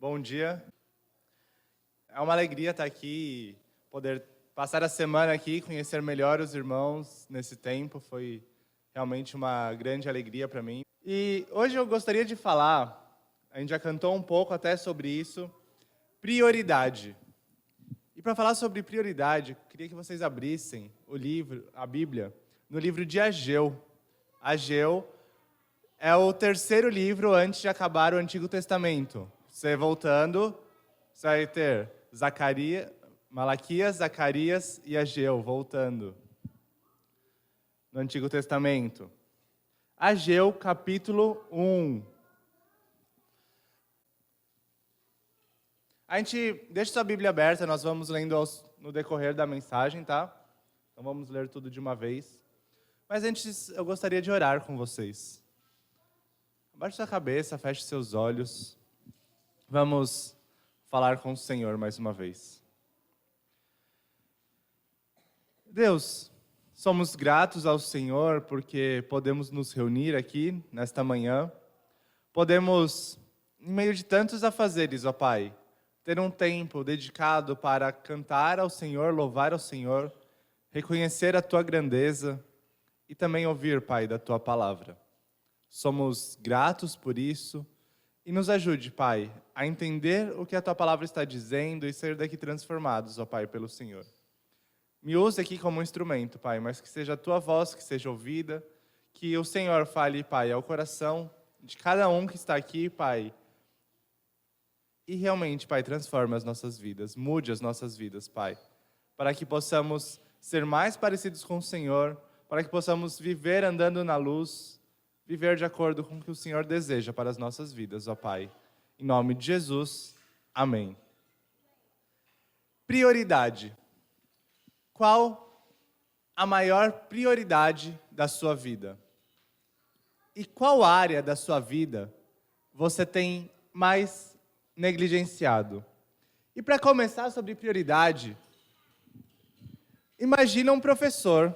Bom dia. É uma alegria estar aqui e poder passar a semana aqui, conhecer melhor os irmãos nesse tempo. Foi realmente uma grande alegria para mim. E hoje eu gostaria de falar, a gente já cantou um pouco até sobre isso, prioridade. E para falar sobre prioridade, eu queria que vocês abrissem o livro, a Bíblia, no livro de Ageu. Ageu é o terceiro livro antes de acabar o Antigo Testamento. Você voltando, você vai ter Malaquias, Zacarias e Ageu, voltando no Antigo Testamento. Ageu, capítulo 1. A gente deixa sua Bíblia aberta, nós vamos lendo no decorrer da mensagem, tá? Então vamos ler tudo de uma vez. Mas antes eu gostaria de orar com vocês. Abaixe sua cabeça, feche seus olhos. Vamos falar com o Senhor mais uma vez. Deus, somos gratos ao Senhor porque podemos nos reunir aqui nesta manhã. Podemos, em meio de tantos afazeres, ó Pai, ter um tempo dedicado para cantar ao Senhor, louvar ao Senhor, reconhecer a Tua grandeza e também ouvir, Pai, da Tua palavra. Somos gratos por isso e nos ajude, Pai, a entender o que a Tua palavra está dizendo e sair daqui transformados, ó Pai, pelo Senhor. Me use aqui como um instrumento, Pai, mas que seja a Tua voz que seja ouvida, que o Senhor fale, Pai, ao coração de cada um que está aqui, Pai, e realmente, Pai, transforme as nossas vidas, mude as nossas vidas, Pai, para que possamos ser mais parecidos com o Senhor, para que possamos viver andando na luz, viver de acordo com o que o Senhor deseja para as nossas vidas, ó Pai. Em nome de Jesus, amém. Prioridade. Qual a maior prioridade da sua vida? E qual área da sua vida você tem mais negligenciado? E para começar sobre prioridade, imagina um professor.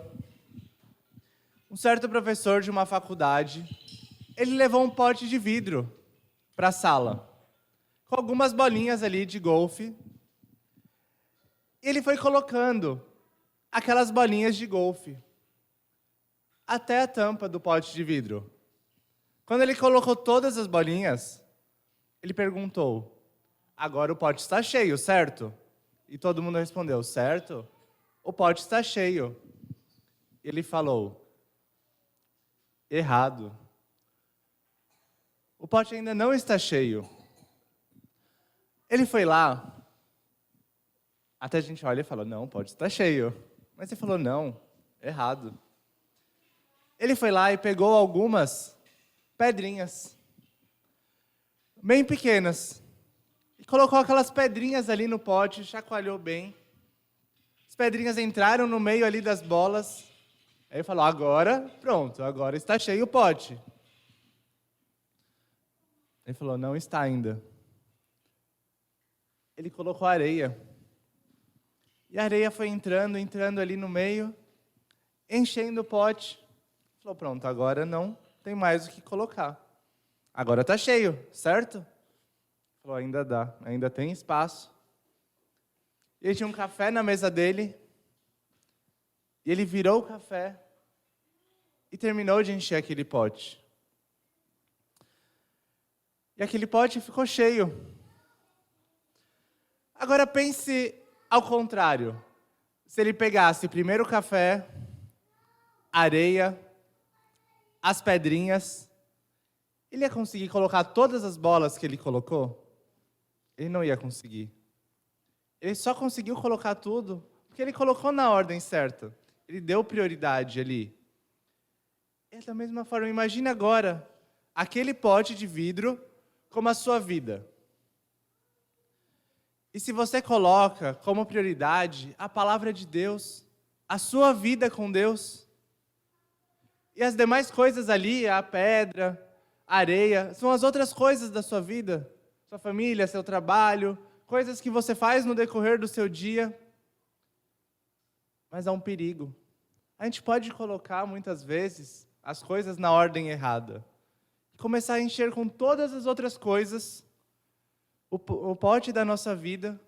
Um certo professor de uma faculdade, ele levou um pote de vidro para a sala, com algumas bolinhas ali de golfe. E ele foi colocando aquelas bolinhas de golfe até a tampa do pote de vidro. Quando ele colocou todas as bolinhas, ele perguntou: agora o pote está cheio, certo? E todo mundo respondeu: certo, o pote está cheio. Ele falou: errado. O pote ainda não está cheio. Ele foi lá, até a gente olha e fala: não, o pote está cheio. Mas ele falou: não, errado. Ele foi lá e pegou algumas pedrinhas, bem pequenas, e colocou aquelas pedrinhas ali no pote, chacoalhou bem. As pedrinhas entraram no meio ali das bolas. Aí ele falou: agora, pronto, agora está cheio o pote. Ele falou: não está ainda. Ele colocou areia. E a areia foi entrando ali no meio, enchendo o pote. Ele falou: pronto, agora não tem mais o que colocar. Agora está cheio, certo? Ele falou: ainda dá, ainda tem espaço. E ele tinha um café na mesa dele. E ele virou o café e terminou de encher aquele pote. E aquele pote ficou cheio. Agora pense ao contrário. Se ele pegasse primeiro o café, a areia, as pedrinhas, ele ia conseguir colocar todas as bolas que ele colocou? Ele não ia conseguir. Ele só conseguiu colocar tudo porque ele colocou na ordem certa. Ele deu prioridade ali. E da mesma forma, imagine agora aquele pote de vidro como a sua vida. E se você coloca como prioridade a palavra de Deus, a sua vida com Deus, e as demais coisas ali, a pedra, a areia, são as outras coisas da sua vida, sua família, seu trabalho, coisas que você faz no decorrer do seu dia. Mas há um perigo. A gente pode colocar, muitas vezes, as coisas na ordem errada. Começar a encher com todas as outras coisas, o pote da nossa vida,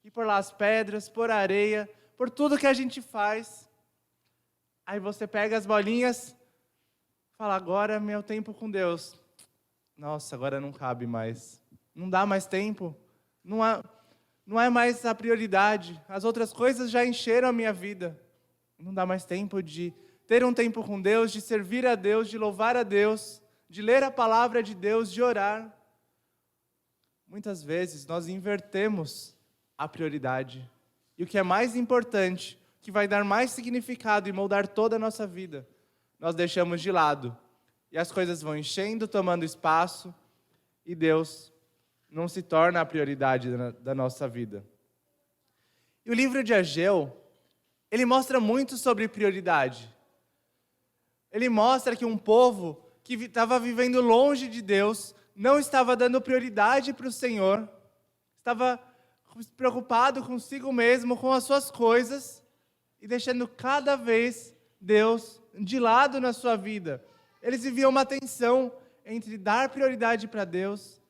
e por lá as pedras, por areia, por tudo que a gente faz. Aí você pega as bolinhas, fala, agora é meu tempo com Deus. Nossa, agora não cabe mais. Não dá mais tempo. Não é mais a prioridade. As outras coisas já encheram a minha vida. Não dá mais tempo de ter um tempo com Deus, de servir a Deus, de louvar a Deus, de ler a palavra de Deus, de orar. Muitas vezes nós invertemos a prioridade. E o que é mais importante, que vai dar mais significado e moldar toda a nossa vida, nós deixamos de lado. E as coisas vão enchendo, tomando espaço, e Deus não se torna a prioridade da nossa vida. E o livro de Ageu, ele mostra muito sobre prioridade. Ele mostra que um povo que estava vivendo longe de Deus, não estava dando prioridade para o Senhor, estava preocupado consigo mesmo, com as suas coisas, e deixando cada vez Deus de lado na sua vida. Eles viviam uma tensão entre dar prioridade para Deus,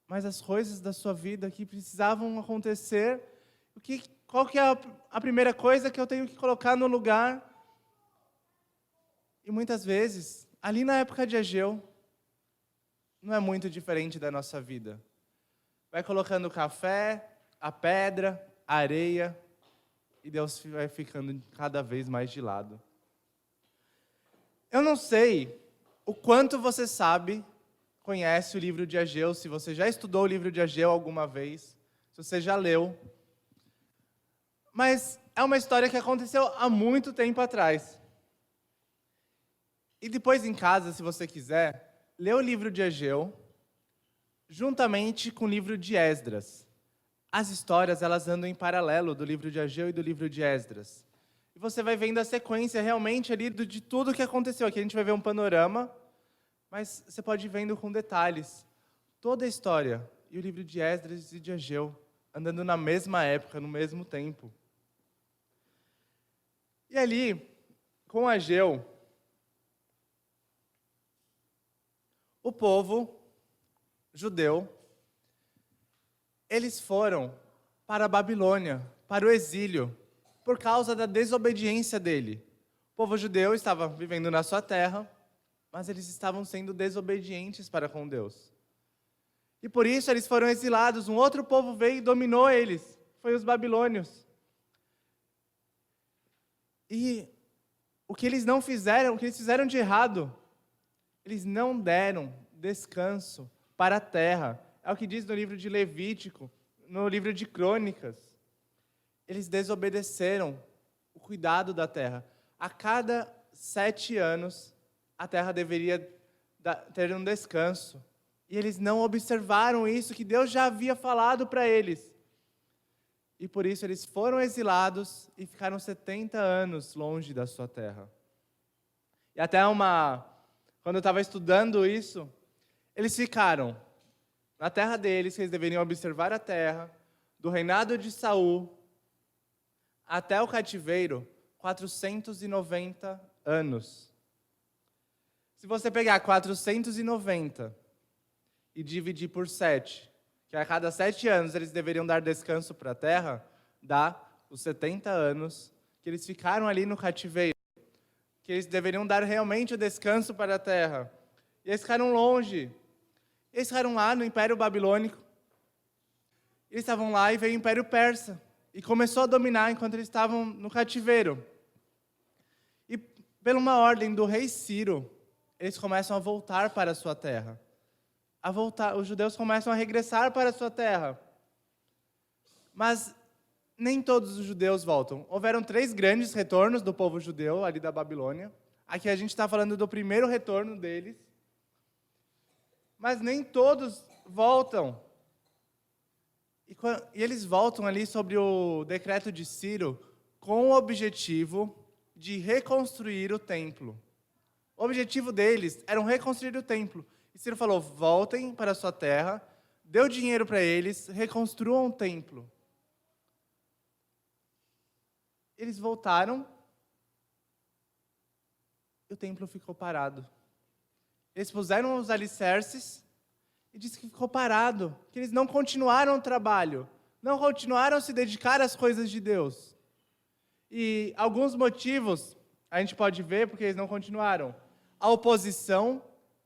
mas as coisas da sua vida que precisavam acontecer, qual que é a primeira coisa que eu tenho que colocar no lugar? E muitas vezes, ali na época de Ageu, não é muito diferente da nossa vida. Vai colocando o café, a pedra, a areia, e Deus vai ficando cada vez mais de lado. Eu não sei o quanto você sabe, conhece o livro de Ageu, se você já estudou o livro de Ageu alguma vez, se você já leu. Mas é uma história que aconteceu há muito tempo atrás. E depois em casa, se você quiser, lê o livro de Ageu, juntamente com o livro de Esdras. As histórias, elas andam em paralelo do livro de Ageu e do livro de Esdras. E você vai vendo a sequência realmente ali de tudo o que aconteceu. Aqui a gente vai ver um panorama, mas você pode ir vendo com detalhes toda a história. E o livro de Esdras e de Ageu, andando na mesma época, no mesmo tempo. E ali, com Ageu, o povo judeu, eles foram para a Babilônia, para o exílio, por causa da desobediência dele. O povo judeu estava vivendo na sua terra, mas eles estavam sendo desobedientes para com Deus. E por isso eles foram exilados. Um outro povo veio e dominou eles. Foi os babilônios. E o que eles não fizeram, o que eles fizeram de errado, eles não deram descanso para a terra. É o que diz no livro de Levítico, no livro de Crônicas. Eles desobedeceram o cuidado da terra. A cada 7 anos, a terra deveria ter um descanso. E eles não observaram isso que Deus já havia falado para eles. E por isso eles foram exilados e ficaram 70 anos longe da sua terra. E até quando eu estava estudando isso, eles ficaram na terra deles, que eles deveriam observar a terra, do reinado de Saul até o cativeiro, 490 anos. Se você pegar 490 e dividir por 7, que a cada 7 anos eles deveriam dar descanso para a terra, dá os 70 anos que eles ficaram ali no cativeiro, que eles deveriam dar realmente o descanso para a terra. E eles ficaram longe. Eles ficaram lá no Império Babilônico. Eles estavam lá e veio o Império Persa. E começou a dominar enquanto eles estavam no cativeiro. E por uma ordem do rei Ciro, eles começam a voltar para a sua terra. Os judeus começam a regressar para a sua terra. Mas nem todos os judeus voltam. Houveram 3 grandes retornos do povo judeu ali da Babilônia. Aqui a gente está falando do primeiro retorno deles. Mas nem todos voltam. E eles voltam ali sobre o decreto de Ciro com o objetivo de reconstruir o templo. O objetivo deles era reconstruir o templo. E Ciro falou, voltem para a sua terra, deu dinheiro para eles, reconstruam o templo. Eles voltaram e o templo ficou parado. Eles puseram os alicerces E diz que ficou parado, que eles não continuaram o trabalho, não continuaram a se dedicar às coisas de Deus. E alguns motivos a gente pode ver porque eles não continuaram. A oposição,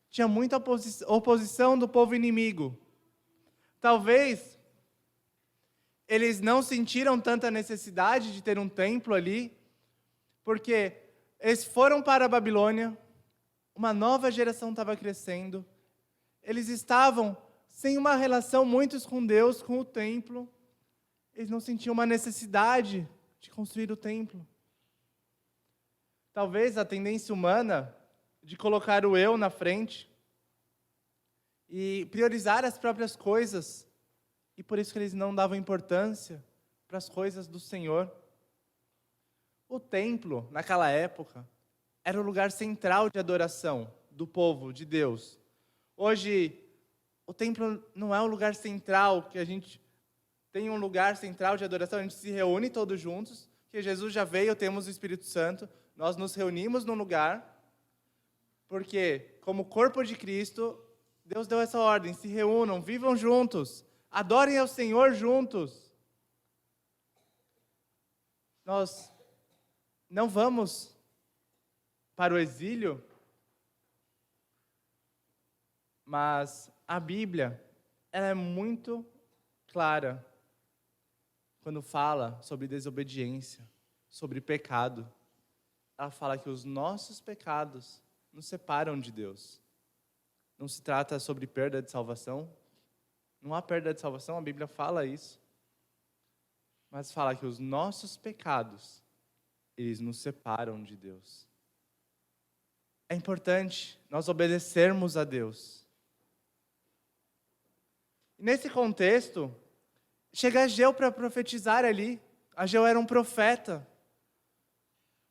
tinha muita oposição do povo inimigo. Talvez eles não sentiram tanta necessidade de ter um templo ali, porque eles foram para a Babilônia, uma nova geração estava crescendo, eles estavam sem uma relação muito com Deus, com o templo, eles não sentiam uma necessidade de construir o templo. Talvez a tendência humana de colocar o eu na frente e priorizar as próprias coisas, e por isso que eles não davam importância para as coisas do Senhor. O templo, naquela época, era o lugar central de adoração do povo de Deus. Hoje, o templo não é o lugar central, que a gente tem um lugar central de adoração, a gente se reúne todos juntos, que Jesus já veio, temos o Espírito Santo, nós nos reunimos num lugar, porque, como corpo de Cristo, Deus deu essa ordem, se reúnam, vivam juntos, adorem ao Senhor juntos. Nós não vamos para o exílio, mas a Bíblia, ela é muito clara quando fala sobre desobediência, sobre pecado. Ela fala que os nossos pecados nos separam de Deus. Não se trata sobre perda de salvação. Não há perda de salvação, a Bíblia fala isso. Mas fala que os nossos pecados, eles nos separam de Deus. É importante nós obedecermos a Deus. E nesse contexto, chega Ageu para profetizar ali. Ageu era um profeta.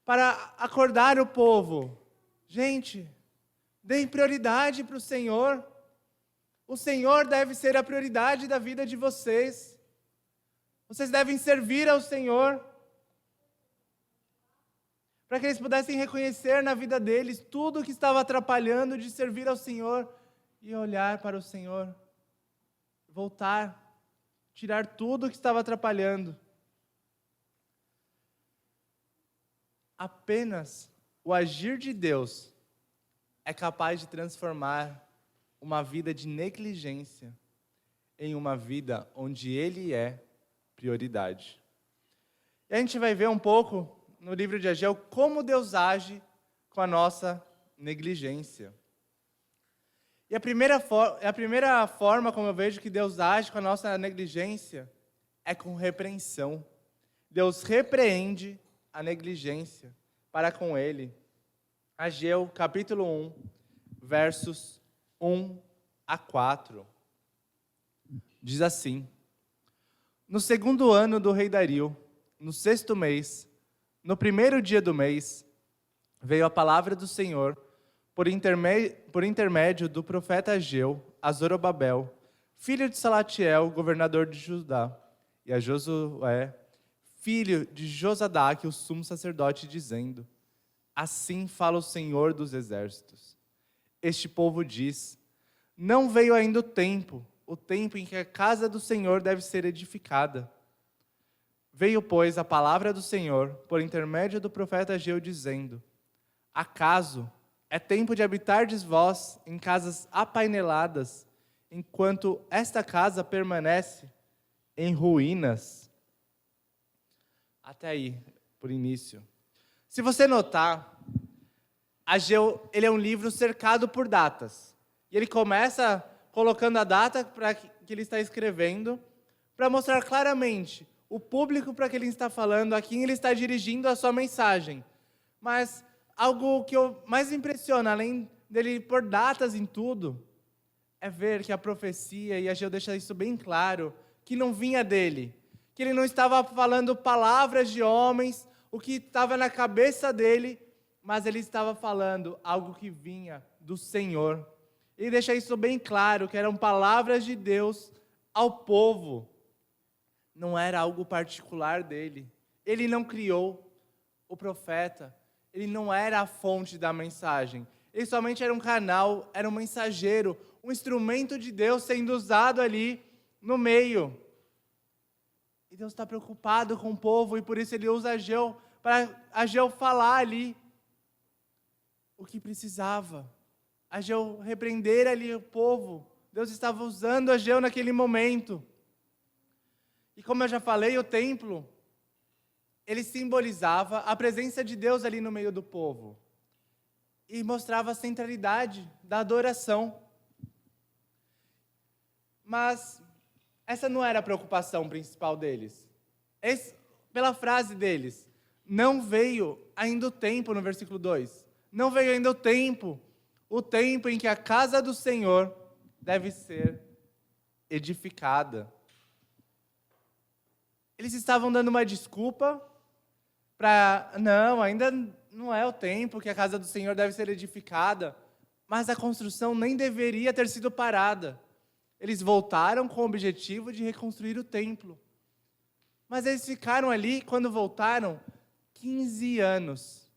Para acordar o povo. Gente, deem prioridade para o Senhor. O Senhor deve ser a prioridade da vida de vocês. Vocês devem servir ao Senhor. Para que eles pudessem reconhecer na vida deles tudo o que estava atrapalhando de servir ao Senhor. E olhar para o Senhor. Voltar. Tirar tudo o que estava atrapalhando. Apenas o agir de Deus é capaz de transformar uma vida de negligência em uma vida onde Ele é prioridade. E a gente vai ver um pouco no livro de Ageu como Deus age com a nossa negligência. E a primeira forma como eu vejo que Deus age com a nossa negligência é com repreensão. Deus repreende a negligência para com ele. Ageu, capítulo 1, versos 1 a 4. Diz assim: No segundo ano do rei Dario, no 6º mês, no primeiro dia do mês, veio a palavra do Senhor por intermédio do profeta Ageu a Zorobabel, filho de Salatiel, governador de Judá, e a Josué, filho de Josadaque, o sumo sacerdote, dizendo: Assim fala o Senhor dos exércitos. Este povo diz: Não veio ainda o tempo em que a casa do Senhor deve ser edificada. Veio, pois, a palavra do Senhor por intermédio do profeta Ageu, dizendo: Acaso é tempo de habitardes vós em casas apaineladas, enquanto esta casa permanece em ruínas? Até aí, por início. Se você notar, Ageu, ele é um livro cercado por datas. E ele começa colocando a data para que ele está escrevendo, para mostrar claramente o público para que ele está falando, a quem ele está dirigindo a sua mensagem. Mas algo que mais impressiona, além dele pôr datas em tudo, é ver que a profecia, e Ageu deixa isso bem claro, que não vinha dele, que ele não estava falando palavras de homens, o que estava na cabeça dele, mas ele estava falando algo que vinha do Senhor. Ele deixa isso bem claro, que eram palavras de Deus ao povo. Não era algo particular dele. Ele não criou o profeta. Ele não era a fonte da mensagem. Ele somente era um canal, era um mensageiro, um instrumento de Deus sendo usado ali no meio. E Deus está preocupado com o povo, e por isso Ele usa Ageu, para Ageu falar ali o que precisava. Ageu repreender ali o povo. Deus estava usando Ageu naquele momento. E como eu já falei, o templo, ele simbolizava a presença de Deus ali no meio do povo. E mostrava a centralidade da adoração. Mas essa não era a preocupação principal deles. Pela frase deles, não veio ainda o tempo, no versículo 2. Não veio ainda o tempo em que a casa do Senhor deve ser edificada. Eles estavam dando uma desculpa para, não, ainda não é o tempo que a casa do Senhor deve ser edificada, mas a construção nem deveria ter sido parada. Eles voltaram com o objetivo de reconstruir o templo. Mas eles ficaram ali, quando voltaram, 15 anos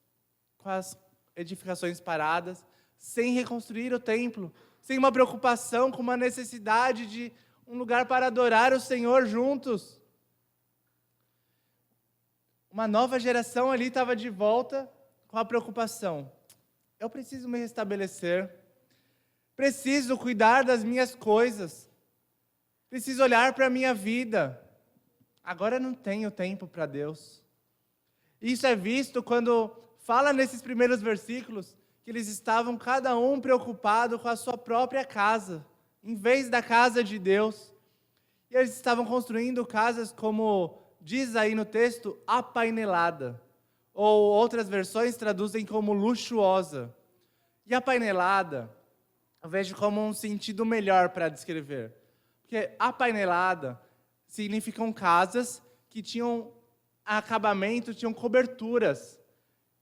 com as edificações paradas, sem reconstruir o templo, sem uma preocupação, com uma necessidade de um lugar para adorar o Senhor juntos. Uma nova geração ali estava de volta com a preocupação. Eu preciso me restabelecer. Preciso cuidar das minhas coisas. Preciso olhar para a minha vida. Agora não tenho tempo para Deus. Isso é visto quando fala nesses primeiros versículos que eles estavam cada um preocupado com a sua própria casa, em vez da casa de Deus. E eles estavam construindo casas como diz aí no texto, apainelada. Ou outras versões traduzem como luxuosa. E apainelada, eu vejo como um sentido melhor para descrever. Porque apainelada significam casas que tinham acabamento, tinham coberturas.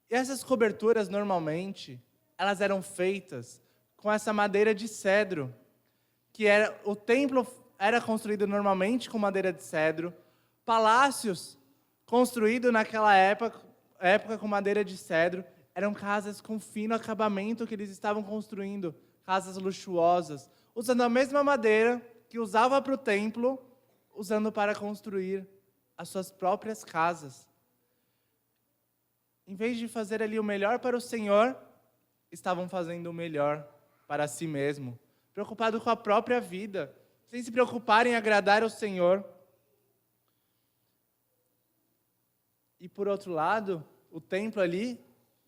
E essas coberturas, normalmente, elas eram feitas com essa madeira de cedro. O templo era construído normalmente com madeira de cedro. Palácios construídos naquela época com madeira de cedro, eram casas com fino acabamento que eles estavam construindo, casas luxuosas, usando a mesma madeira que usava para o templo, usando para construir as suas próprias casas. Em vez de fazer ali o melhor para o Senhor, estavam fazendo o melhor para si mesmo, preocupado com a própria vida, sem se preocupar em agradar ao Senhor. E por outro lado, o templo ali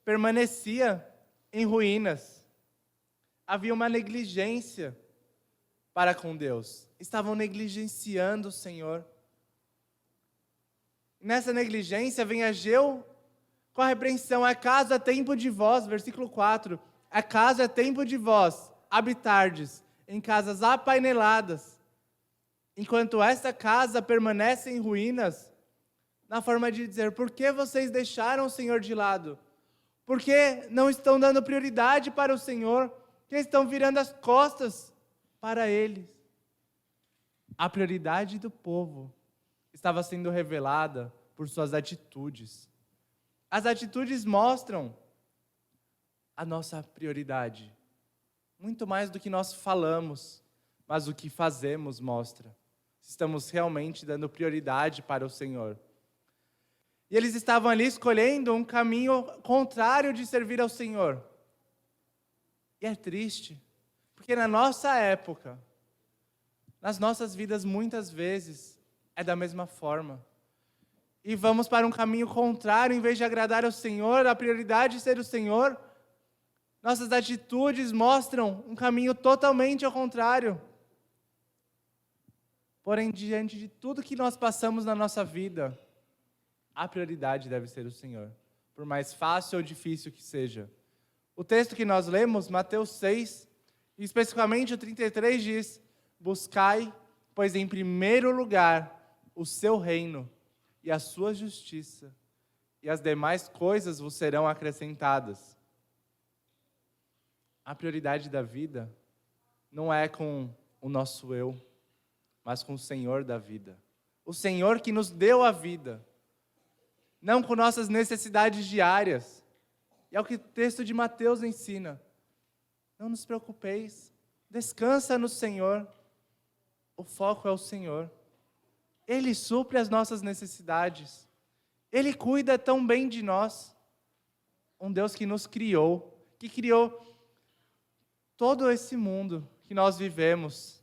permanecia em ruínas. Havia uma negligência para com Deus. Estavam negligenciando o Senhor. Nessa negligência vem Ageu com a repreensão. Acaso é tempo de vós, versículo 4, acaso é tempo de vós habitardes em casas apaineladas, enquanto esta casa permanece em ruínas? Na forma de dizer, por que vocês deixaram o Senhor de lado? Por que não estão dando prioridade para o Senhor? Que estão virando as costas para Ele? A prioridade do povo estava sendo revelada por suas atitudes. As atitudes mostram a nossa prioridade. Muito mais do que nós falamos, mas o que fazemos mostra. Estamos realmente dando prioridade para o Senhor. E eles estavam ali escolhendo um caminho contrário de servir ao Senhor. E é triste, porque na nossa época, nas nossas vidas, muitas vezes, é da mesma forma. E vamos para um caminho contrário, em vez de agradar ao Senhor, a prioridade de ser o Senhor, nossas atitudes mostram um caminho totalmente ao contrário. Porém, diante de tudo que nós passamos na nossa vida, a prioridade deve ser o Senhor, por mais fácil ou difícil que seja. O texto que nós lemos, Mateus 6, especificamente o 33, diz: buscai, pois em primeiro lugar, o seu reino e a sua justiça, e as demais coisas vos serão acrescentadas. A prioridade da vida não é com o nosso eu, mas com o Senhor da vida. O Senhor que nos deu a vida. Não com nossas necessidades diárias. E é o que o texto de Mateus ensina. Não nos preocupeis Descansa no Senhor. O foco é o Senhor. Ele supre as nossas necessidades. Ele cuida tão bem de nós. Um Deus que nos criou, que criou todo esse mundo que nós vivemos.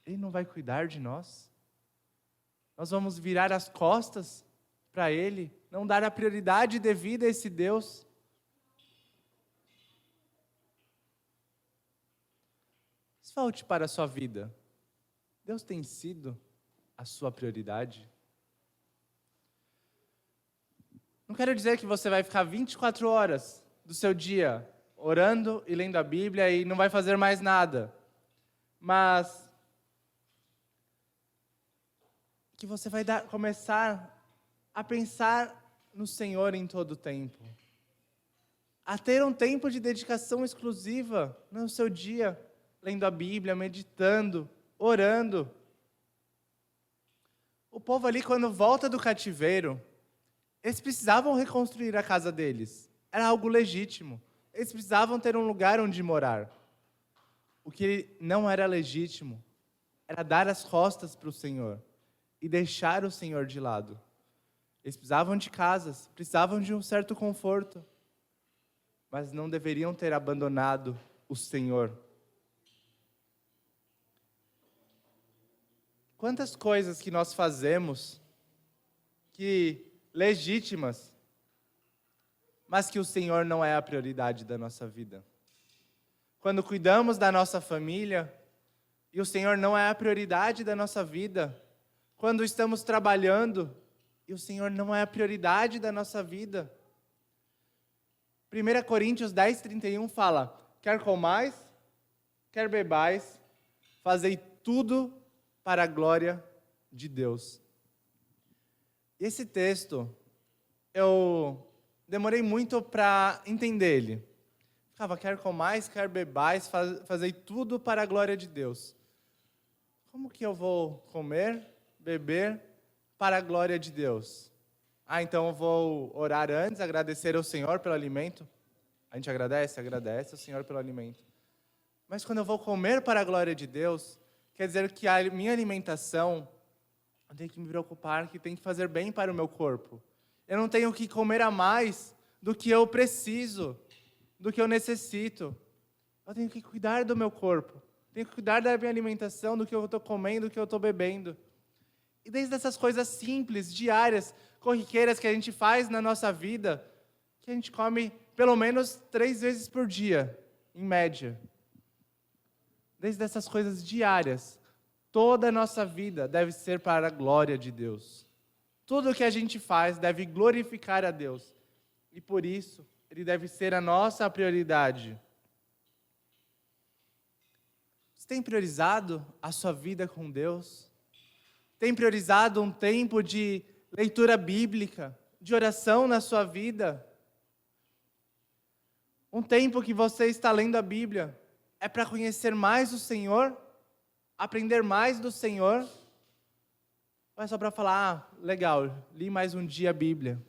Ele não vai cuidar de nós? Nós vamos virar as costas para Ele, não dar a prioridade devida a esse Deus? Volte para a sua vida. Deus tem sido a sua prioridade? Não quero dizer que você vai ficar 24 horas do seu dia orando e lendo a Bíblia e não vai fazer mais nada. Mas que você vai começar a pensar no Senhor em todo o tempo. A ter um tempo de dedicação exclusiva no seu dia, lendo a Bíblia, meditando, orando. O povo ali, quando volta do cativeiro, eles precisavam reconstruir a casa deles. Era algo legítimo. Eles precisavam ter um lugar onde morar. O que não era legítimo era dar as costas para o Senhor e deixar o Senhor de lado. Eles precisavam de casas, precisavam de um certo conforto, mas não deveriam ter abandonado o Senhor. Quantas coisas que nós fazemos, que legítimas, mas que o Senhor não é a prioridade da nossa vida. Quando cuidamos da nossa família, e o Senhor não é a prioridade da nossa vida. Quando estamos trabalhando, e o Senhor não é a prioridade da nossa vida. 1 Coríntios 10:31 fala: quer comais, quer bebais, fazei tudo para a glória de Deus. Esse texto, eu demorei muito para entender ele. Ficava, quer comais, quer bebais, fazei tudo para a glória de Deus. Como que eu vou comer, beber para a glória de Deus? Então eu vou orar antes, agradecer ao Senhor pelo alimento. A gente agradece ao Senhor pelo alimento. Mas quando eu vou comer para a glória de Deus, quer dizer que a minha alimentação, eu tenho que me preocupar que tem que fazer bem para o meu corpo. Eu não tenho que comer a mais do que eu preciso, do que eu necessito. Eu tenho que cuidar do meu corpo. Tenho que cuidar da minha alimentação, do que eu estou comendo, do que eu estou bebendo. E desde essas coisas simples, diárias, corriqueiras que a gente faz na nossa vida, que a gente come pelo menos 3 vezes por dia, em média. Desde essas coisas diárias, toda a nossa vida deve ser para a glória de Deus. Tudo o que a gente faz deve glorificar a Deus. E por isso, Ele deve ser a nossa prioridade. Você tem priorizado a sua vida com Deus? Tem priorizado um tempo de leitura bíblica, de oração na sua vida? Um tempo que você está lendo a Bíblia é para conhecer mais o Senhor? Aprender mais do Senhor? Ou é só para falar, legal, li mais um dia a Bíblia?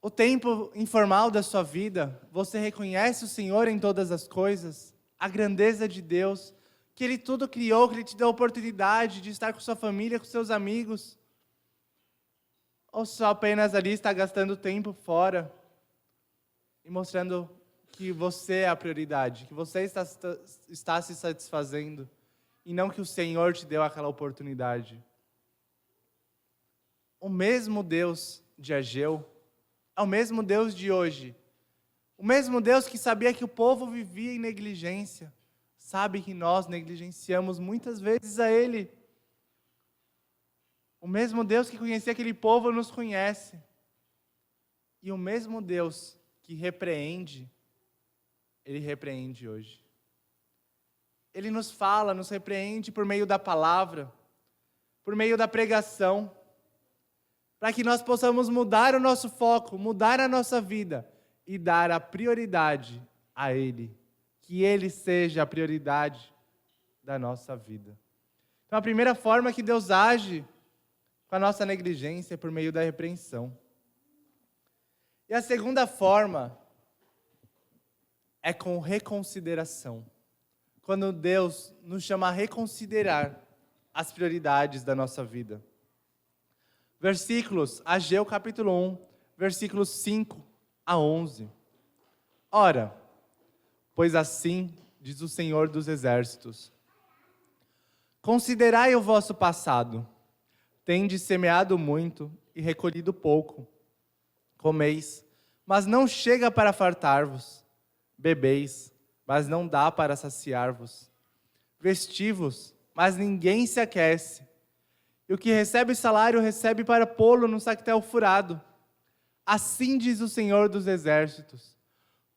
O tempo informal da sua vida, você reconhece o Senhor em todas as coisas? A grandeza de Deus, que Ele tudo criou, que Ele te deu a oportunidade de estar com sua família, com seus amigos? Ou só apenas ali está gastando tempo fora e mostrando que você é a prioridade, que você está se satisfazendo e não que o Senhor te deu aquela oportunidade? O mesmo Deus de Ageu é o mesmo Deus de hoje. O mesmo Deus que sabia que o povo vivia em negligência, sabe que nós negligenciamos muitas vezes a Ele. O mesmo Deus que conhecia aquele povo nos conhece. E o mesmo Deus que repreende, Ele repreende hoje. Ele nos fala, nos repreende por meio da palavra, por meio da pregação, para que nós possamos mudar o nosso foco, mudar a nossa vida e dar a prioridade a Ele. Que Ele seja a prioridade da nossa vida. Então, a primeira forma que Deus age com a nossa negligência é por meio da repreensão. E a segunda forma é com reconsideração. Quando Deus nos chama a reconsiderar as prioridades da nossa vida. Versículos, Ageu capítulo 1, versículos 5 a 11. Ora, pois assim diz o Senhor dos Exércitos: considerai o vosso passado, tendes semeado muito e recolhido pouco. Comeis, mas não chega para fartar-vos. Bebeis, mas não dá para saciar-vos. Vestivos, mas ninguém se aquece. E o que recebe salário recebe para pô-lo no sactel furado. Assim diz o Senhor dos Exércitos: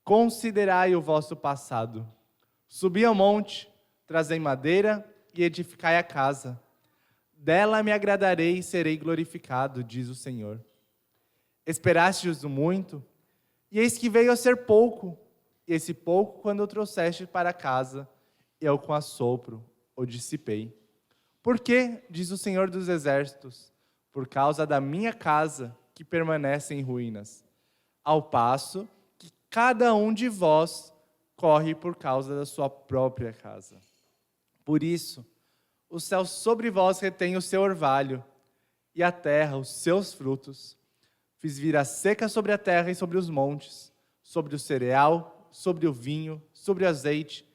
considerai o vosso passado. Subi ao monte, trazei madeira e edificai a casa. Dela me agradarei e serei glorificado, diz o Senhor. Esperastes o muito, e eis que veio a ser pouco. E esse pouco, quando o trouxeste para casa, eu com assopro o dissipei. Por quê? Diz o Senhor dos Exércitos: por causa da minha casa, que permanece em ruínas, ao passo que cada um de vós corre por causa da sua própria casa. Por isso, o céu sobre vós retém o seu orvalho, e a terra os seus frutos. Fiz vir a seca sobre a terra e sobre os montes, sobre o cereal, sobre o vinho, sobre o azeite,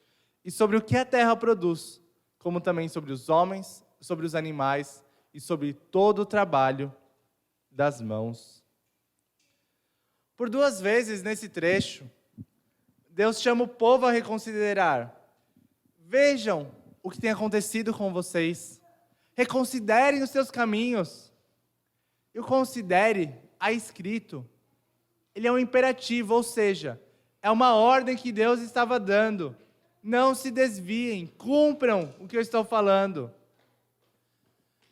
e sobre o que a terra produz, como também sobre os homens, sobre os animais, e sobre todo o trabalho das mãos. Por 2 vezes nesse trecho, Deus chama o povo a reconsiderar. Vejam o que tem acontecido com vocês. Reconsiderem os seus caminhos. E o considere, aí escrito, ele é um imperativo, ou seja, é uma ordem que Deus estava dando. Não se desviem, cumpram o que eu estou falando.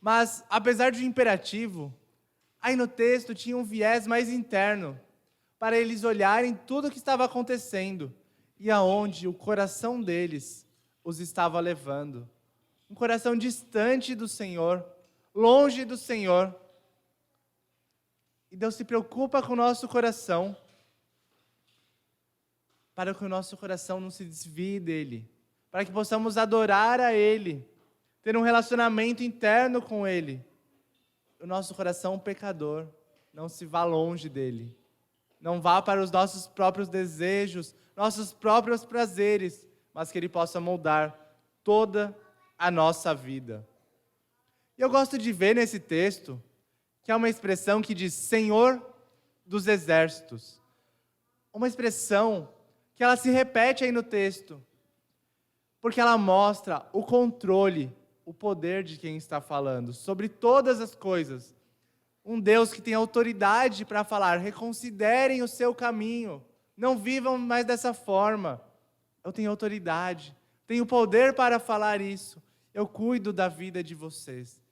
Mas, apesar de um imperativo, aí no texto tinha um viés mais interno, para eles olharem tudo o que estava acontecendo e aonde o coração deles os estava levando. Um coração distante do Senhor, longe do Senhor. E Deus se preocupa com o nosso coração, para que o nosso coração não se desvie dele, para que possamos adorar a Ele, ter um relacionamento interno com Ele. O nosso coração pecador não se vá longe dele, não vá para os nossos próprios desejos, nossos próprios prazeres, mas que Ele possa moldar toda a nossa vida. E eu gosto de ver nesse texto que é uma expressão que diz Senhor dos Exércitos. Uma expressão que ela se repete aí no texto, porque ela mostra o controle, o poder de quem está falando sobre todas as coisas. Um Deus que tem autoridade para falar: reconsiderem o seu caminho, não vivam mais dessa forma. Eu tenho autoridade, tenho poder para falar isso. Eu cuido da vida de vocês.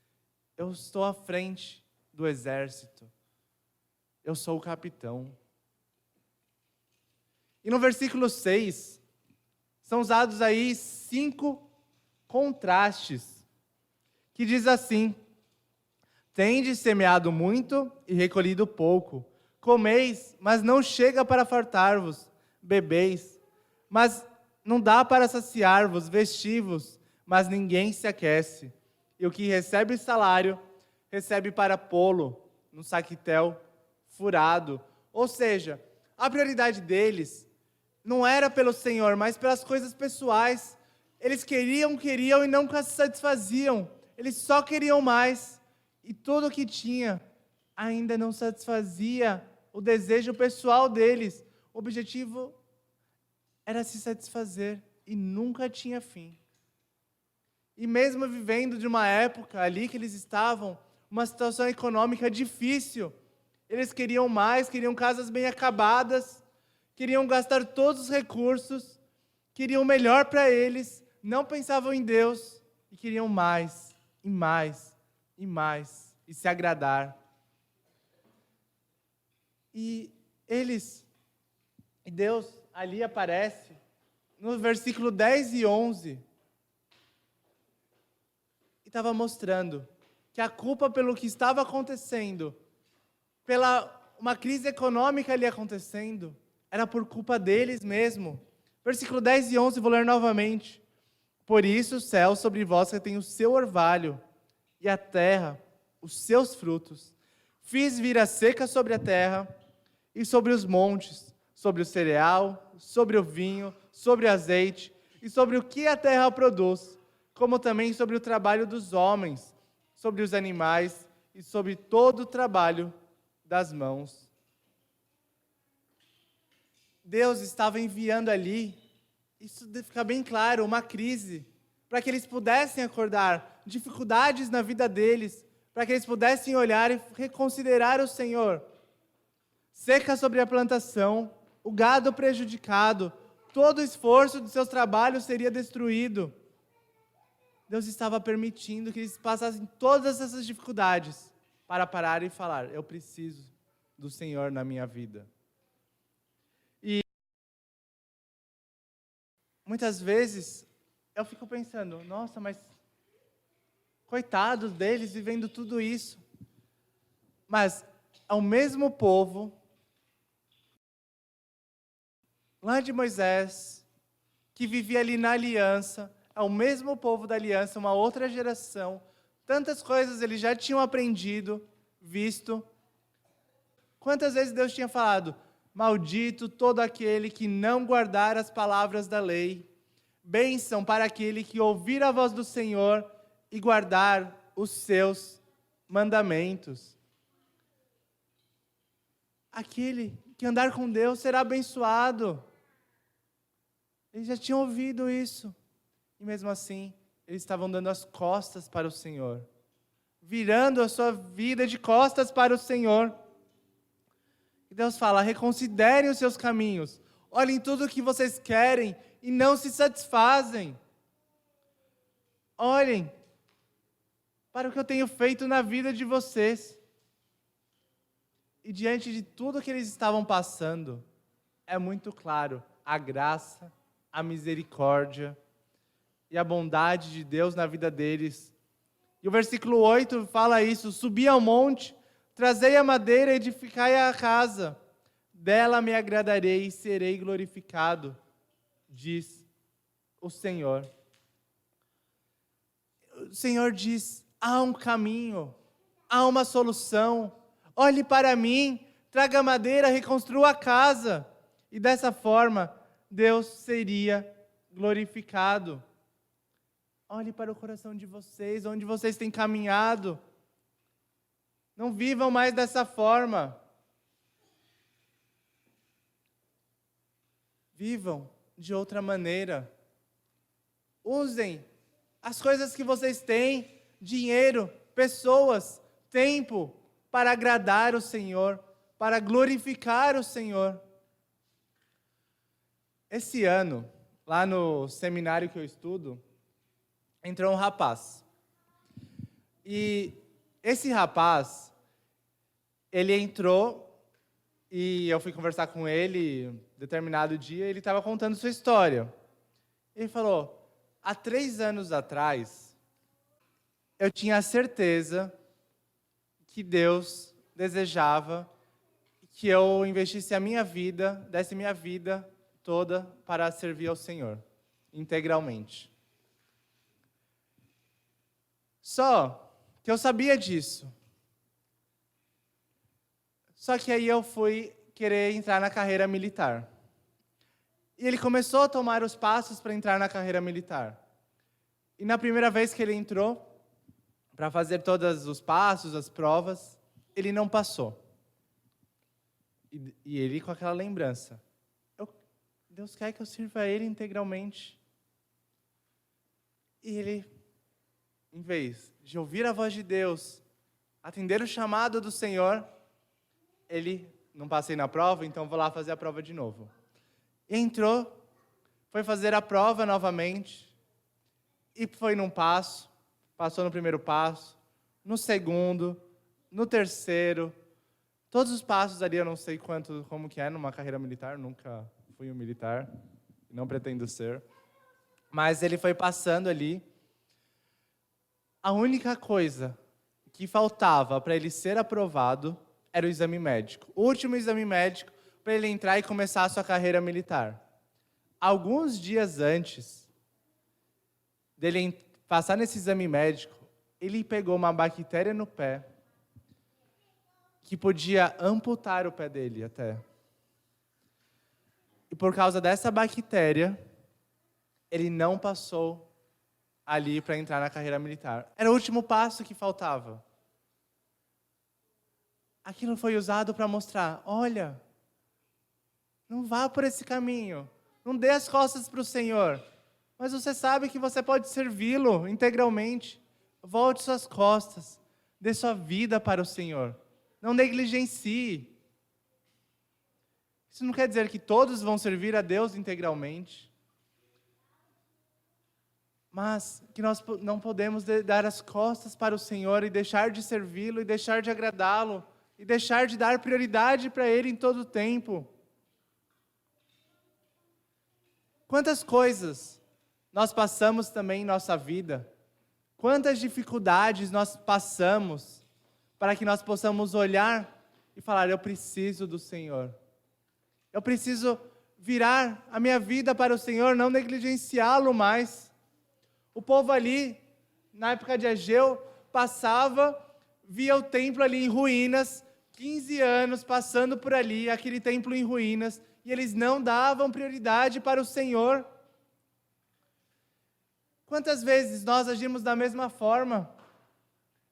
Eu estou à frente do exército. Eu sou o capitão. E no versículo 6, são usados aí 5 contrastes, que diz assim: tendes semeado muito e recolhido pouco. Comeis, mas não chega para fartar-vos. Bebeis, mas não dá para saciar-vos. Vestivos, mas ninguém se aquece. E o que recebe salário, recebe para pô-lo no sactel furado. Ou seja, a prioridade deles não era pelo Senhor, mas pelas coisas pessoais. Eles queriam e nunca se satisfaziam. Eles só queriam mais. E tudo o que tinha ainda não satisfazia o desejo pessoal deles. O objetivo era se satisfazer e nunca tinha fim. E mesmo vivendo de uma época ali que eles estavam, uma situação econômica difícil, eles queriam mais, queriam casas bem acabadas, queriam gastar todos os recursos, queriam o melhor para eles, não pensavam em Deus e queriam mais, e mais, e mais, e se agradar. E Deus ali aparece no versículo 10 e 11, e estava mostrando que a culpa pelo que estava acontecendo, pela uma crise econômica ali acontecendo, era por culpa deles mesmo, Versículo 10 e 11, vou ler novamente. Por isso o céu sobre vós retém o seu orvalho, e a terra os seus frutos. Fiz vir a seca sobre a terra e sobre os montes, sobre o cereal, sobre o vinho, sobre o azeite e sobre o que a terra produz, como também sobre o trabalho dos homens, sobre os animais e sobre todo o trabalho das mãos. Deus estava enviando ali, isso fica bem claro, uma crise, para que eles pudessem acordar, dificuldades na vida deles, para que eles pudessem olhar e reconsiderar o Senhor. Seca sobre a plantação, o gado prejudicado, todo o esforço dos seus trabalhos seria destruído. Deus estava permitindo que eles passassem todas essas dificuldades para parar e falar, eu preciso do Senhor na minha vida. E muitas vezes eu fico pensando, nossa, mas coitados deles vivendo tudo isso. Mas é o mesmo povo lá de Moisés, que vivia ali na aliança, é o mesmo povo da aliança, uma outra geração. Tantas coisas eles já tinham aprendido, visto. Quantas vezes Deus tinha falado, maldito todo aquele que não guardar as palavras da lei. Bênção para aquele que ouvir a voz do Senhor e guardar os seus mandamentos. Aquele que andar com Deus será abençoado. Eles já tinham ouvido isso. E mesmo assim, eles estavam dando as costas para o Senhor. Virando a sua vida de costas para o Senhor. E Deus fala, reconsiderem os seus caminhos. Olhem tudo o que vocês querem e não se satisfazem. Olhem para o que eu tenho feito na vida de vocês. E diante de tudo que eles estavam passando, é muito claro a graça, a misericórdia e a bondade de Deus na vida deles. E o versículo 8 fala isso, subi ao monte, trazei a madeira e edificai a casa, dela me agradarei e serei glorificado, diz o Senhor. O Senhor diz, há um caminho, há uma solução, olhe para mim, traga madeira, reconstrua a casa, e dessa forma, Deus seria glorificado. Olhe para o coração de vocês, onde vocês têm caminhado. Não vivam mais dessa forma. Vivam de outra maneira. Usem as coisas que vocês têm, dinheiro, pessoas, tempo, para agradar o Senhor, para glorificar o Senhor. Esse ano, lá no seminário que eu estudo, entrou um rapaz. E esse rapaz, ele entrou e eu fui conversar com ele determinado dia, ele estava contando sua história. Ele falou, há 3 anos atrás, eu tinha a certeza que Deus desejava que eu investisse a minha vida, desse minha vida toda para servir ao Senhor, integralmente. Só que eu sabia disso. Só que aí eu fui querer entrar na carreira militar. E ele começou a tomar os passos para entrar na carreira militar. E na primeira vez que ele entrou, para fazer todos os passos, as provas, ele não passou. E ele com aquela lembrança. Deus quer que eu sirva a Ele integralmente. E ele, em vez de ouvir a voz de Deus, atender o chamado do Senhor, ele, não passei na prova, então vou lá fazer a prova de novo. Entrou, foi fazer a prova novamente, e foi num passo, passou no primeiro passo, no segundo, no terceiro, todos os passos ali, eu não sei como que é numa carreira militar, nunca fui um militar, não pretendo ser, mas ele foi passando ali. A única coisa que faltava para ele ser aprovado era o exame médico. O último exame médico para ele entrar e começar a sua carreira militar. alguns dias antes dele passar nesse exame médico, ele pegou uma bactéria no pé que podia amputar o pé dele até. E por causa dessa bactéria, ele não passou ali para entrar na carreira militar. Era o último passo que faltava. Aquilo foi usado para mostrar, olha, não vá por esse caminho. Não dê as costas para o Senhor. Mas você sabe que você pode servi-lo integralmente. Volte suas costas. Dê sua vida para o Senhor. Não negligencie. Isso não quer dizer que todos vão servir a Deus integralmente. Mas que nós não podemos dar as costas para o Senhor e deixar de servi-lo e deixar de agradá-lo e deixar de dar prioridade para Ele em todo o tempo. Quantas coisas nós passamos também em nossa vida, quantas dificuldades nós passamos para que nós possamos olhar e falar, eu preciso do Senhor. Eu preciso virar a minha vida para o Senhor, não negligenciá-lo mais. O povo ali, na época de Ageu, passava, via o templo ali em ruínas, 15 anos passando por ali, aquele templo em ruínas, e eles não davam prioridade para o Senhor. Quantas vezes nós agimos da mesma forma?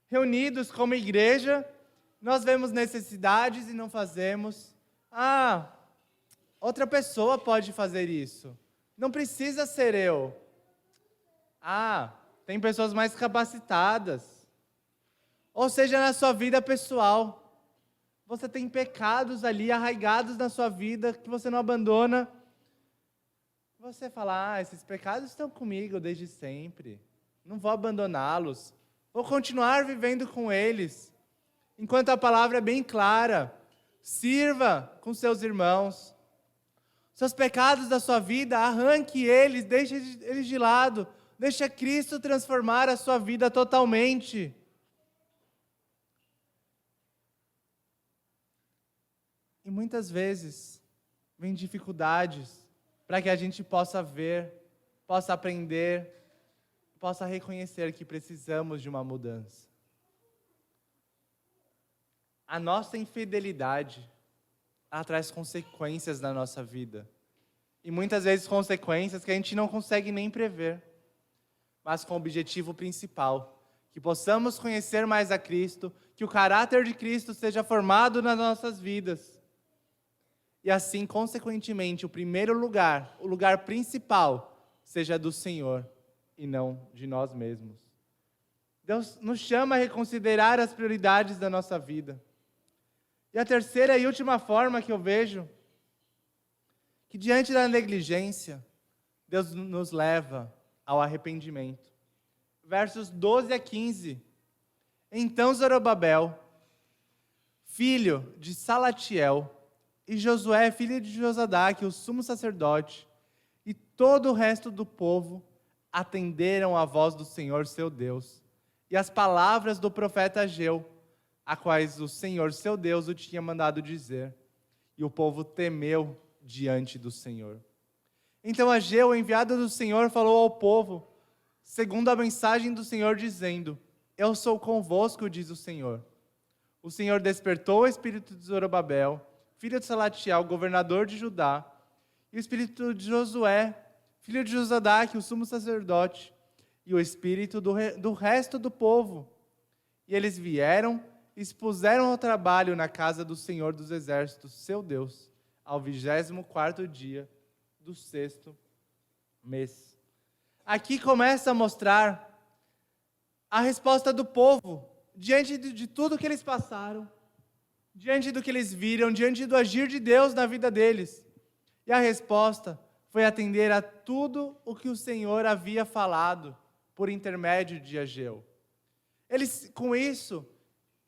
Reunidos como igreja, nós vemos necessidades e não fazemos. Outra pessoa pode fazer isso. Não precisa ser eu. Tem pessoas mais capacitadas. Ou seja, na sua vida pessoal, você tem pecados ali arraigados na sua vida que você não abandona. Você fala, esses pecados estão comigo desde sempre. Não vou abandoná-los. Vou continuar vivendo com eles. Enquanto a palavra é bem clara. Sirva com seus irmãos. Seus pecados da sua vida, arranque eles, deixe eles de lado. Deixa Cristo transformar a sua vida totalmente. E muitas vezes vem dificuldades para que a gente possa ver, possa aprender, possa reconhecer que precisamos de uma mudança. A nossa infidelidade, ela traz consequências na nossa vida. E muitas vezes consequências que a gente não consegue nem prever. Mas com o objetivo principal, que possamos conhecer mais a Cristo, que o caráter de Cristo seja formado nas nossas vidas. E assim, consequentemente, o primeiro lugar, o lugar principal, seja do Senhor e não de nós mesmos. Deus nos chama a reconsiderar as prioridades da nossa vida. E a terceira e última forma que eu vejo, que diante da negligência, Deus nos leva ao arrependimento. Versos 12 a 15. Então Zorobabel, filho de Salatiel, e Josué, filho de Josadaque, o sumo sacerdote, e todo o resto do povo atenderam à voz do Senhor seu Deus, e as palavras do profeta Ageu, a quais o Senhor seu Deus o tinha mandado dizer. E o povo temeu diante do Senhor. Então Ageu, enviado do Senhor, falou ao povo, segundo a mensagem do Senhor, dizendo, eu sou convosco, diz o Senhor. O Senhor despertou o espírito de Zorobabel, filho de Salatiel, governador de Judá, e o espírito de Josué, filho de Josadaque, o sumo sacerdote, e o espírito do resto do povo. E eles vieram e se puseram ao trabalho na casa do Senhor dos Exércitos, seu Deus, ao 24º dia do 6º mês. Aqui começa a mostrar a resposta do povo, diante de tudo que eles passaram, diante do que eles viram, diante do agir de Deus na vida deles. E a resposta foi atender a tudo o que o Senhor havia falado por intermédio de Ageu. Com isso,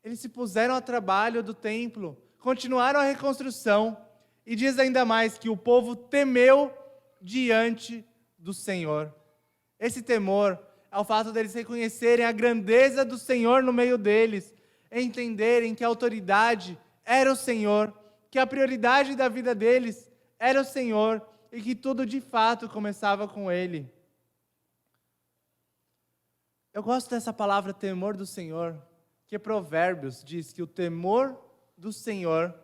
eles se puseram ao trabalho do templo, continuaram a reconstrução, e diz ainda mais que o povo temeu diante do Senhor. Esse temor é o fato deles reconhecerem a grandeza do Senhor no meio deles, entenderem que a autoridade era o Senhor, que a prioridade da vida deles era o Senhor, e que tudo de fato começava com ele. Eu gosto dessa palavra temor do Senhor, que Provérbios diz que o temor do Senhor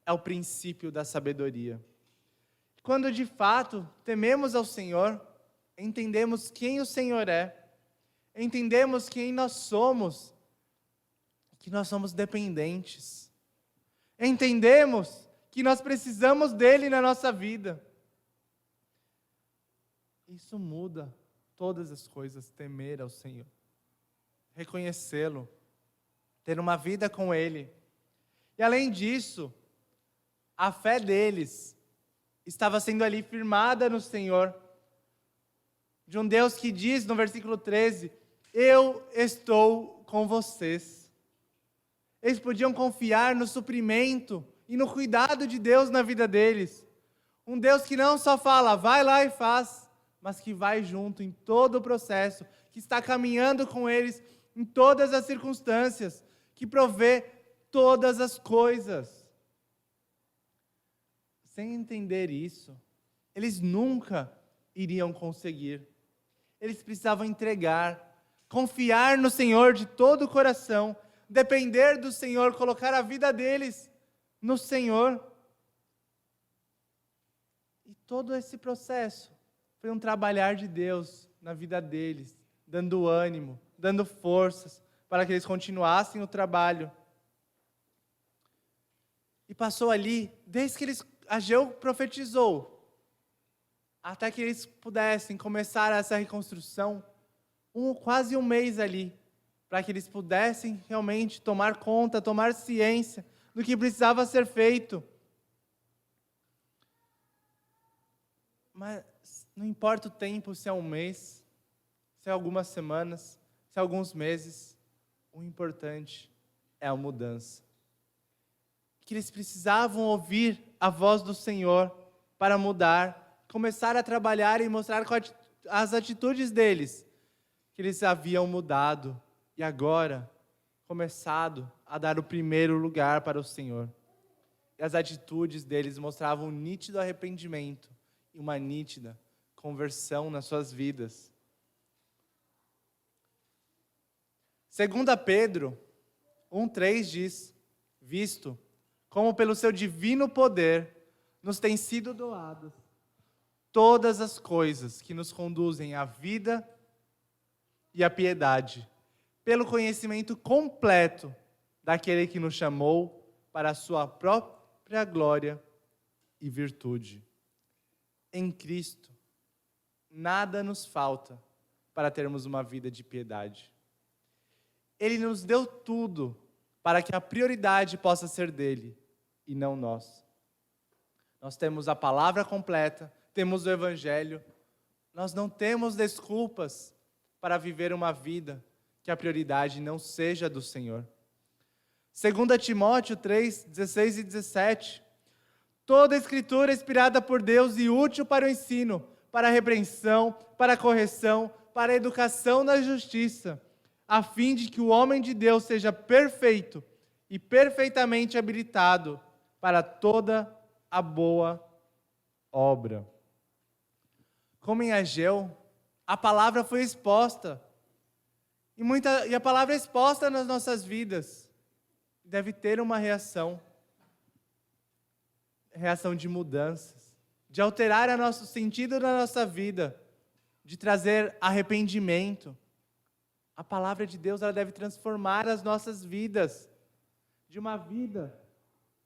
é o princípio da sabedoria. Quando de fato tememos ao Senhor, entendemos quem o Senhor é, entendemos quem nós somos, que nós somos dependentes. Entendemos que nós precisamos dele na nossa vida. Isso muda todas as coisas, temer ao Senhor, reconhecê-lo, ter uma vida com ele. E além disso, a fé deles estava sendo ali firmada no Senhor, de um Deus que diz no versículo 13, eu estou com vocês. Eles podiam confiar no suprimento e no cuidado de Deus na vida deles. Um Deus que não só fala, vai lá e faz, mas que vai junto em todo o processo, que está caminhando com eles em todas as circunstâncias, que provê todas as coisas. Sem entender isso, eles nunca iriam conseguir. Eles precisavam entregar, confiar no Senhor de todo o coração, depender do Senhor, colocar a vida deles no Senhor. E todo esse processo foi um trabalhar de Deus na vida deles, dando ânimo, dando forças para que eles continuassem o trabalho. E passou ali, desde que Ageu profetizou, até que eles pudessem começar essa reconstrução, quase um mês ali, para que eles pudessem realmente tomar conta, tomar ciência do que precisava ser feito. Mas não importa o tempo, se é um mês, se é algumas semanas, se é alguns meses, o importante é a mudança. Que eles precisavam ouvir a voz do Senhor para mudar, começar a trabalhar e mostrar com as atitudes deles que eles haviam mudado e agora começado a dar o primeiro lugar para o Senhor. E as atitudes deles mostravam um nítido arrependimento e uma nítida conversão nas suas vidas. 2 Pedro 1,3 diz, visto como pelo seu divino poder nos têm sido doadas todas as coisas que nos conduzem à vida e à piedade, pelo conhecimento completo daquele que nos chamou para a sua própria glória e virtude. Em Cristo, nada nos falta para termos uma vida de piedade. Ele nos deu tudo para que a prioridade possa ser dele e não nós. Nós temos a palavra completa, temos o Evangelho, nós não temos desculpas para viver uma vida que a prioridade não seja do Senhor. 2 Timóteo 3, 16 e 17. Toda a Escritura é inspirada por Deus e útil para o ensino, para a repreensão, para a correção, para a educação na justiça, a fim de que o homem de Deus seja perfeito e perfeitamente habilitado para toda a boa obra. Como em Ageu, a palavra foi exposta. E a palavra é exposta nas nossas vidas. Deve ter uma reação de mudanças, de alterar o nosso sentido na nossa vida, de trazer arrependimento. A palavra de Deus, ela deve transformar as nossas vidas, de uma vida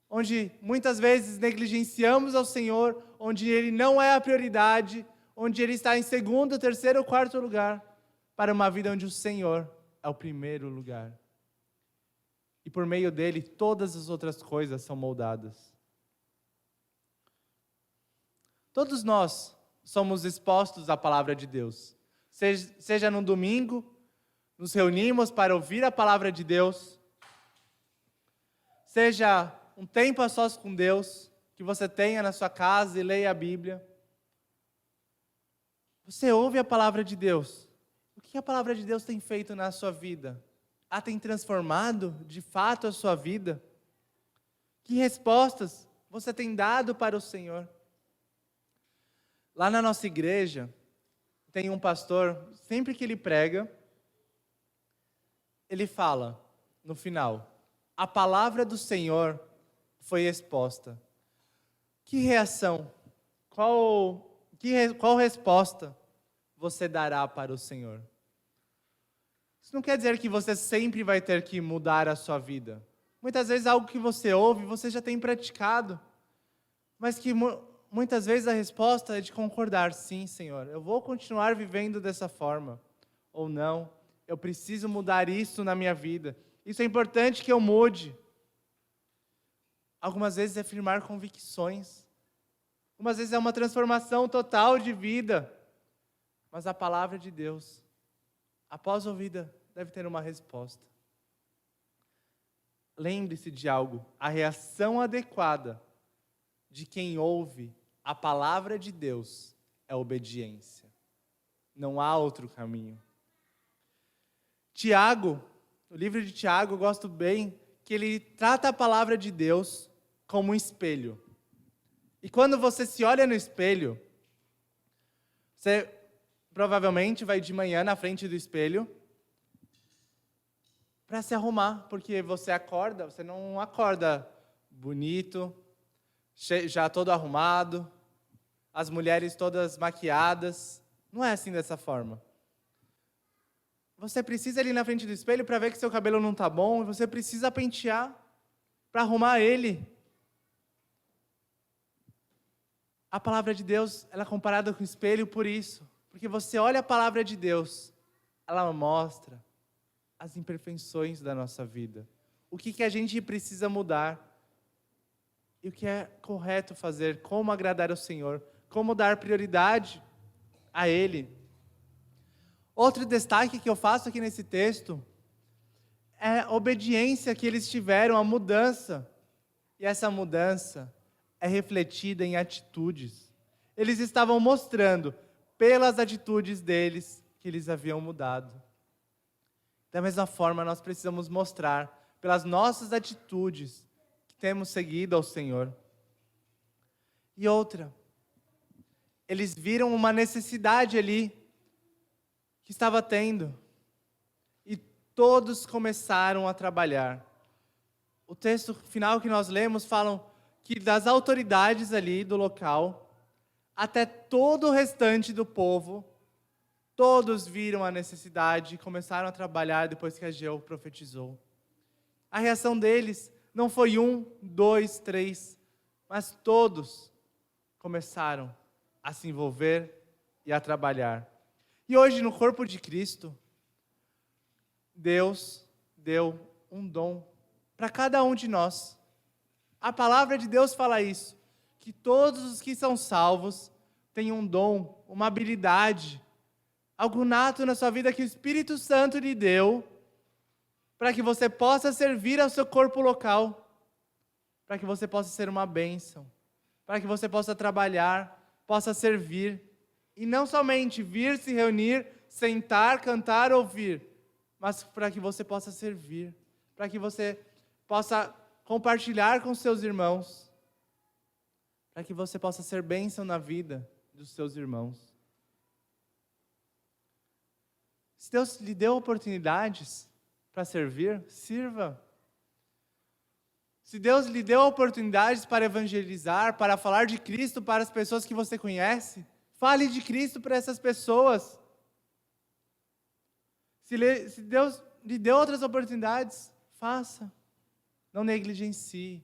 onde muitas vezes negligenciamos ao Senhor, onde Ele não é a prioridade, onde Ele está em segundo, terceiro ou quarto lugar, para uma vida onde o Senhor é o primeiro lugar. E por meio dele, todas as outras coisas são moldadas. Todos nós somos expostos à palavra de Deus. Seja no domingo, nos reunimos para ouvir a palavra de Deus, seja um tempo a sós com Deus, que você tenha na sua casa e leia a Bíblia. Você ouve a palavra de Deus. O que a palavra de Deus tem feito na sua vida? Tem transformado de fato a sua vida? Que respostas você tem dado para o Senhor? Lá na nossa igreja, tem um pastor, sempre que ele prega, ele fala, no final, a palavra do Senhor foi exposta. Que reação? Qual resposta você dará para o Senhor? Isso não quer dizer que você sempre vai ter que mudar a sua vida. Muitas vezes algo que você ouve, você já tem praticado. Mas que muitas vezes a resposta é de concordar. Sim, Senhor, eu vou continuar vivendo dessa forma. Ou não, eu preciso mudar isso na minha vida. Isso é importante que eu mude. Algumas vezes é firmar convicções. Algumas vezes é uma transformação total de vida. Mas a palavra de Deus, após ouvida, deve ter uma resposta. Lembre-se de algo, a reação adequada de quem ouve a palavra de Deus é obediência. Não há outro caminho. Tiago, o livro de Tiago, eu gosto bem, que ele trata a palavra de Deus como um espelho. E quando você se olha no espelho, você provavelmente vai de manhã na frente do espelho para se arrumar, porque você não acorda bonito, já todo arrumado, as mulheres todas maquiadas. Não é assim dessa forma. Você precisa ir ali na frente do espelho para ver que seu cabelo não está bom, e você precisa pentear para arrumar ele. A palavra de Deus, ela é comparada com o espelho por isso. Porque você olha a palavra de Deus, ela mostra as imperfeições da nossa vida. O que a gente precisa mudar. E o que é correto fazer, como agradar ao Senhor, como dar prioridade a Ele. Outro destaque que eu faço aqui nesse texto é a obediência que eles tiveram, a mudança. E essa mudança é refletida em atitudes. Eles estavam mostrando, pelas atitudes deles, que eles haviam mudado. Da mesma forma, nós precisamos mostrar, pelas nossas atitudes, que temos seguido ao Senhor. E outra, eles viram uma necessidade ali, que estava tendo, e todos começaram a trabalhar. O texto final que nós lemos falam que das autoridades ali do local, até todo o restante do povo, todos viram a necessidade e começaram a trabalhar depois que Ageu profetizou. A reação deles não foi 1, 2, 3, mas todos começaram a se envolver e a trabalhar. E hoje, no corpo de Cristo, Deus deu um dom para cada um de nós. A palavra de Deus fala isso, que todos os que são salvos têm um dom, uma habilidade, algo nato na sua vida que o Espírito Santo lhe deu, para que você possa servir ao seu corpo local, para que você possa ser uma bênção, para que você possa trabalhar, possa servir, e não somente vir, se reunir, sentar, cantar, ouvir, mas para que você possa servir, para que você possa compartilhar com seus irmãos, para que você possa ser bênção na vida dos seus irmãos. Se Deus lhe deu oportunidades para servir, sirva. Se Deus lhe deu oportunidades para evangelizar, para falar de Cristo para as pessoas que você conhece, fale de Cristo para essas pessoas. Se Deus lhe deu outras oportunidades, faça. Não negligencie.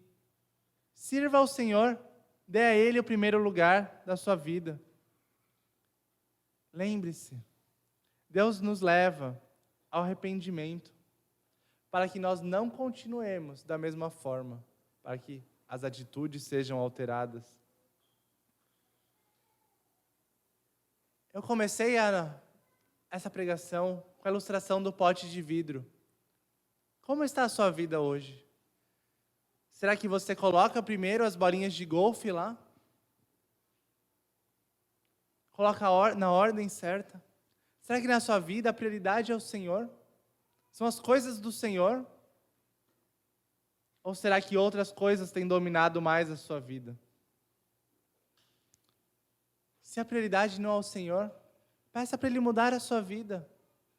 Sirva ao Senhor, dê a Ele o primeiro lugar da sua vida. Lembre-se, Deus nos leva ao arrependimento, para que nós não continuemos da mesma forma, para que as atitudes sejam alteradas. Eu comecei essa pregação com a ilustração do pote de vidro. Como está a sua vida hoje? Será que você coloca primeiro as bolinhas de golfe lá? Coloca na ordem certa? Será que na sua vida a prioridade é o Senhor? São as coisas do Senhor? Ou será que outras coisas têm dominado mais a sua vida? Se a prioridade não é o Senhor, peça para Ele mudar a sua vida.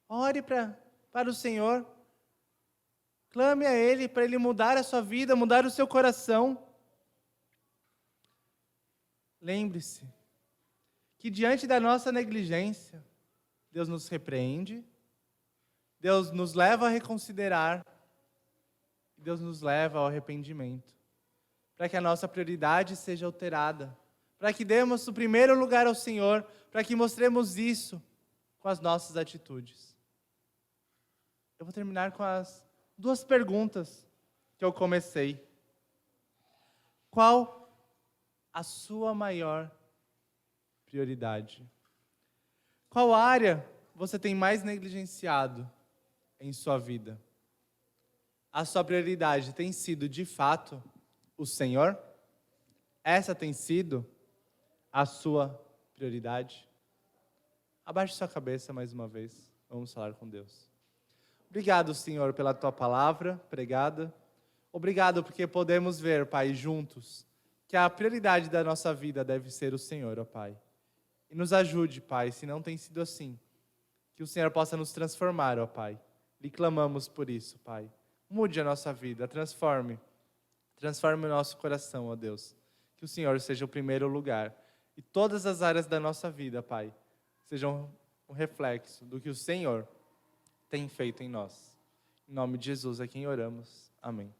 Ore para o Senhor. Clame a Ele para Ele mudar a sua vida, mudar o seu coração. Lembre-se que diante da nossa negligência, Deus nos repreende, Deus nos leva a reconsiderar, Deus nos leva ao arrependimento, para que a nossa prioridade seja alterada, para que demos o primeiro lugar ao Senhor, para que mostremos isso com as nossas atitudes. Eu vou terminar com as 2 perguntas que eu comecei. Qual a sua maior prioridade? Qual área você tem mais negligenciado em sua vida? A sua prioridade tem sido, de fato, o Senhor? Essa tem sido a sua prioridade? Abaixe sua cabeça mais uma vez. Vamos falar com Deus. Obrigado, Senhor, pela Tua palavra pregada. Obrigado porque podemos ver, Pai, juntos, que a prioridade da nossa vida deve ser o Senhor, ó Pai. E nos ajude, Pai, se não tem sido assim. Que o Senhor possa nos transformar, ó Pai. Lhe clamamos por isso, Pai. Mude a nossa vida, transforme o nosso coração, ó Deus. Que o Senhor seja o primeiro lugar. E todas as áreas da nossa vida, Pai, sejam um reflexo do que o Senhor tem feito em nós. Em nome de Jesus é quem oramos. Amém.